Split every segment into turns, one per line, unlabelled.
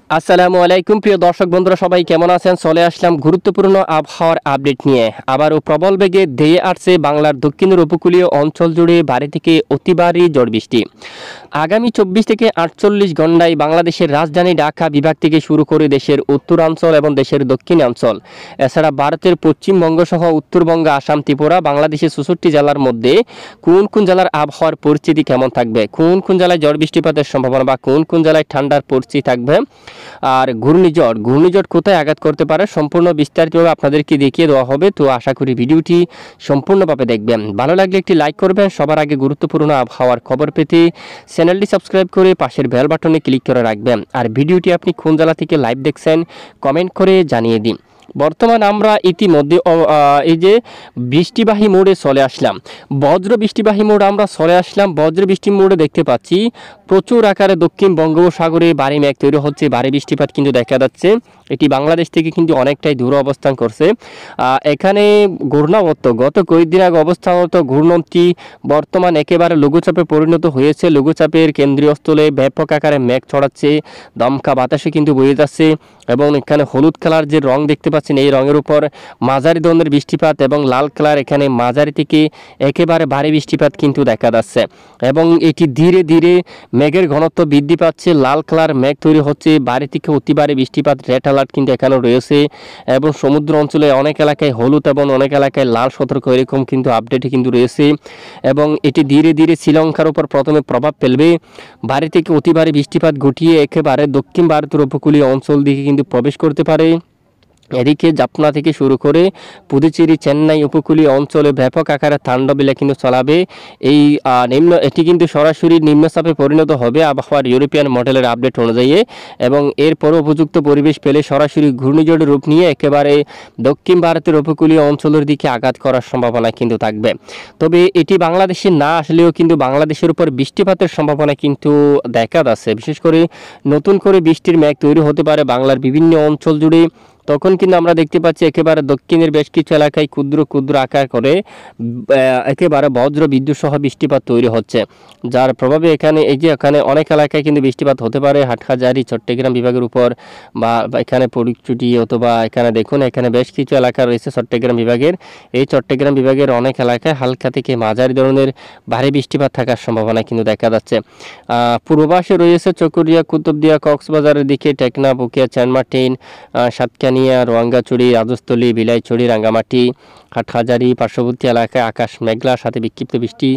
আসসালামু আলাইকুম প্রিয় দর্শক বন্ধুরা, সবাই কেমন আছেন? চলে আসলাম গুরুত্বপূর্ণ আবহাওয়ার আপডেট নিয়ে। আবারও প্রবল বেগে ধেয়ে আসছে বাংলার দক্ষিণের উপকূলীয় অঞ্চল জুড়ে ভারী থেকে অতি ভারী ঝড় বৃষ্টি। আগামী 24 থেকে 48 ঘন্টায় বাংলাদেশের রাজধানী ঢাকা বিভাগ থেকে শুরু করে দেশের উত্তরাঞ্চল এবং দেশের দক্ষিণাঞ্চল, এছাড়া ভারতের পশ্চিমবঙ্গ সহ উত্তরবঙ্গ, আসাম, ত্রিপুরা, বাংলাদেশের 64 জেলার মধ্যে কোন কোন জেলার আবহাওয়ার পরিস্থিতি কেমন থাকবে, কোন কোন জেলায় ঝড় বৃষ্টিপাতের সম্ভাবনা বা কোন কোন জেলায় ঠান্ডার পরিস্থিতি থাকবে, আর ঘূর্ণিঝড় কোথায় আঘাত করতে পারে, সম্পূর্ণ বিস্তারিতভাবে আপনাদেরকে দেখিয়ে দেওয়া হবে। তো আশা করি ভিডিওটি সম্পূর্ণভাবে দেখবেন। ভালো লাগলে একটি লাইক করবেন। সবার আগে গুরুত্বপূর্ণ আবহাওয়ার খবর পেতে চ্যানেলটি সাবস্ক্রাইব করে পাশের বেল বাটনে ক্লিক করে রাখবেন। আর ভিডিওটি আপনি কোন জেলা থেকে লাইভ দেখছেন কমেন্ট করে জানিয়ে দিন। বর্তমান আমরা ইতিমধ্যে এই যে বৃষ্টিবাহী মোড়ে চলে আসলাম, বজ্র বৃষ্টিবাহী মোড় আমরা চলে আসলাম। বজ্র বৃষ্টি মোড়ে দেখতে পাচ্ছি প্রচুর আকারে দক্ষিণ বঙ্গোপসাগরে ভারী মেঘ তৈরি হচ্ছে, ভারী বৃষ্টিপাত কিন্তু দেখা যাচ্ছে। এটি বাংলাদেশ থেকে কিন্তু অনেকটাই দূরে অবস্থান করছে। এখানে ঘূর্ণাবর্ত গত কয়েকদিন আগে অবস্থানত ঘূর্ণনটি বর্তমান একেবারে লঘুচাপে পরিণত হয়েছে। লঘুচাপের কেন্দ্রীয় স্থলে ব্যাপক আকারে মেঘ ছড়াচ্ছে, দমকা বাতাসে কিন্তু বয়ে যাচ্ছে এবং এখানে হলুদ কালার যে রং দেখতে পাচ্ছেন, এই রঙের উপর মাঝারি ধরনের বৃষ্টিপাত এবং লাল কালার এখানে মাঝারি থেকে একেবারে ভারী বৃষ্টিপাত কিন্তু দেখা যাচ্ছে এবং এটি ধীরে ধীরে মেঘের ঘনত্ব বৃদ্ধি পাচ্ছে। লাল কালার মেঘ তৈরি হচ্ছে, ভারী থেকে অতি ভারী বৃষ্টিপাত, রেড অ্যালার্ট কিন্তু এখানেও রয়েছে এবং সমুদ্র অঞ্চলে অনেক এলাকায় হলুদ এবং অনেক এলাকায় লাল সতর্ক এরকম কিন্তু আপডেট কিন্তু রয়েছে এবং এটি ধীরে ধীরে শ্রীলঙ্কার উপর প্রথমে প্রভাব ফেলবে। ভারী থেকে অতি ভারী বৃষ্টিপাত ঘটিয়ে একেবারে দক্ষিণ ভারতের উপকূলীয় অঞ্চল দিকে কিন্তু প্রবেশ করতে পারে। এদিকে জাপনা থেকে শুরু করে পুদুচেরি, চেন্নাই উপকূলীয় অঞ্চলে ব্যাপক আকারে তাণ্ডবলীলা কিন্তু চালাবে। এই এটি কিন্তু সরাসরি নিম্নচাপে পরিণত হবে আবহাওয়ার ইউরোপিয়ান মডেলের আপডেট অনুযায়ী এবং এরপর উপযুক্ত পরিবেশ পেলে সরাসরি ঘূর্ণিঝড়ের রূপ নিয়ে একেবারে দক্ষিণ ভারতের উপকূলীয় অঞ্চলের দিকে আঘাত করার সম্ভাবনা কিন্তু থাকবে। তবে এটি বাংলাদেশে না আসলেও কিন্তু বাংলাদেশের উপর বৃষ্টিপাতের সম্ভাবনা কিন্তু দেখা যাচ্ছে। বিশেষ করে নতুন করে বৃষ্টির মেঘ তৈরি হতে পারে বাংলার বিভিন্ন অঞ্চল জুড়ে। তখন কিন্তু আমরা দেখতে পাচ্ছি একেবারে দক্ষিণের বেশ কিছু এলাকায় ক্ষুদ্র ক্ষুদ্র আকার করে একেবারে বজ্র বিদ্যুৎ সহ বৃষ্টিপাত তৈরি হচ্ছে, যার প্রভাবে এখানে অনেক এলাকায় কিন্তু বৃষ্টিপাত হতে পারে। হাটহাজারী, চট্টগ্রাম বিভাগের উপর বা এখানে পরিচুটি অথবা এখানে দেখুন এখানে বেশ কিছু এলাকা রয়েছে চট্টগ্রাম বিভাগের। এই চট্টগ্রাম বিভাগের অনেক এলাকায় হালকা থেকে মাঝারি ধরনের ভারী বৃষ্টিপাত থাকার সম্ভাবনা কিন্তু দেখা যাচ্ছে। পূর্বপাশে রয়েছে চকরিয়া, কুতুবদিয়া, কক্সবাজারের দিকে টেকনা, বুকিয়া, চানমার্টিন, সাতকানিয়া, রোয়াঙ্গাচুড়ি, রাজস্থলী, বিলাইছড়ি, রাঙ্গামাটি, হাটহাজারী পার্শ্ববর্তী এলাকায় আকাশ মেঘলার সাথে বিক্ষিপ্ত বৃষ্টি।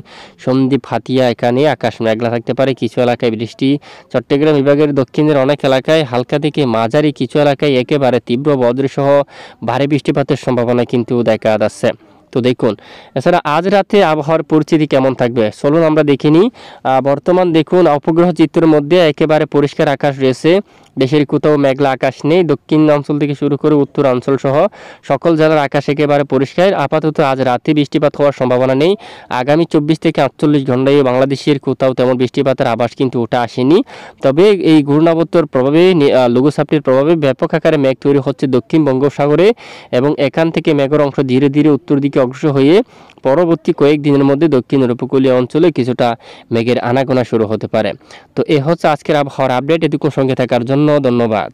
সন্দ্বীপ, হাতিয়া এখানে আকাশ মেঘলা থাকতে পারে, কিছু এলাকায় বৃষ্টি। চট্টগ্রাম বিভাগের দক্ষিণের অনেক এলাকায় হালকা থেকে মাঝারি, কিছু এলাকায় একেবারে তীব্র বজ্রসহ ভারী বৃষ্টিপাতের সম্ভাবনা কিন্তু দেখা যাচ্ছে। তো দেখুন এছাড়া আজ রাতে আবহাওয়ার পরিস্থিতি কেমন থাকবে চলুন আমরা দেখে নিই। বর্তমান দেখুন উপগ্রহ চিত্রের মধ্যে একেবারে পরিষ্কার আকাশ রয়েছে, দেশের কোথাও মেঘলা আকাশ নেই। দক্ষিণ অঞ্চল থেকে শুরু করে উত্তর অঞ্চল সহ সকল জেলার আকাশ একেবারে পরিষ্কার। আপাতত আজ রাতে বৃষ্টিপাত হওয়ার সম্ভাবনা নেই। আগামী 24 থেকে 48 ঘন্টায় বাংলাদেশের কোথাও তেমন বৃষ্টিপাতের আভাস কিন্তু ওঠা আসেনি। তবে এই ঘূর্ণাবর্তের প্রভাবে, লঘুচাপটির প্রভাবে ব্যাপক আকারে মেঘ তৈরি হচ্ছে দক্ষিণ বঙ্গোপসাগরে এবং এখান থেকে মেঘের অংশ ধীরে ধীরে উত্তর দিকে অগ্রসর হয়ে পরবর্তী কয়েকদিনের মধ্যে দক্ষিণের উপকূলীয় অঞ্চলে কিছুটা মেঘের আনাগোনা শুরু হতে পারে। তো এ হচ্ছে আজকের আবহাওয়ার আপডেট। এটুকু সঙ্গে থাকার জন্য ধন্যবাদ।